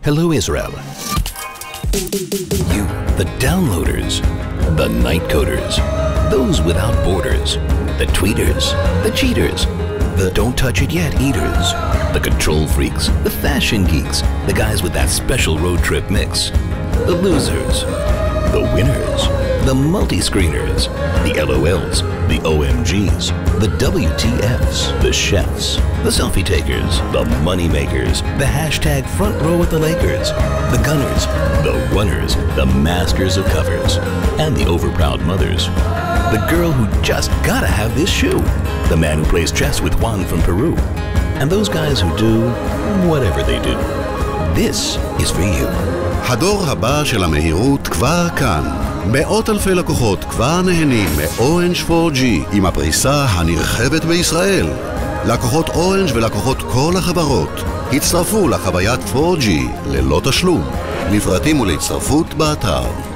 Hello Israel. You, the downloaders, the night coders, those without borders, the tweeters, the cheaters, the don't touch it yet eaters, the control freaks, the fashion geeks, the guys with that special road trip mix, the losers, the winners, the multi-screeners, the LOLs, the OMGs, the WTFs, the chefs, the selfie takers, the money makers, the hashtag front row at the Lakers, the gunners, the runners, the masters of covers, and the overproud mothers. The girl who just gotta have this shoe, the man who plays chess with Juan from Peru, and those guys who do whatever they do. This is for you. הדור הבא של המהירות כבר כאן. מאות אלפי לקוחות כבר נהנים מ-Orange 4G עם הפריסה הנרחבת בישראל. לקוחות Orange ולקוחות כל החברות הצטרפו לחוויית 4G ללא תשלום. לפרטים ולהצטרפות באתר.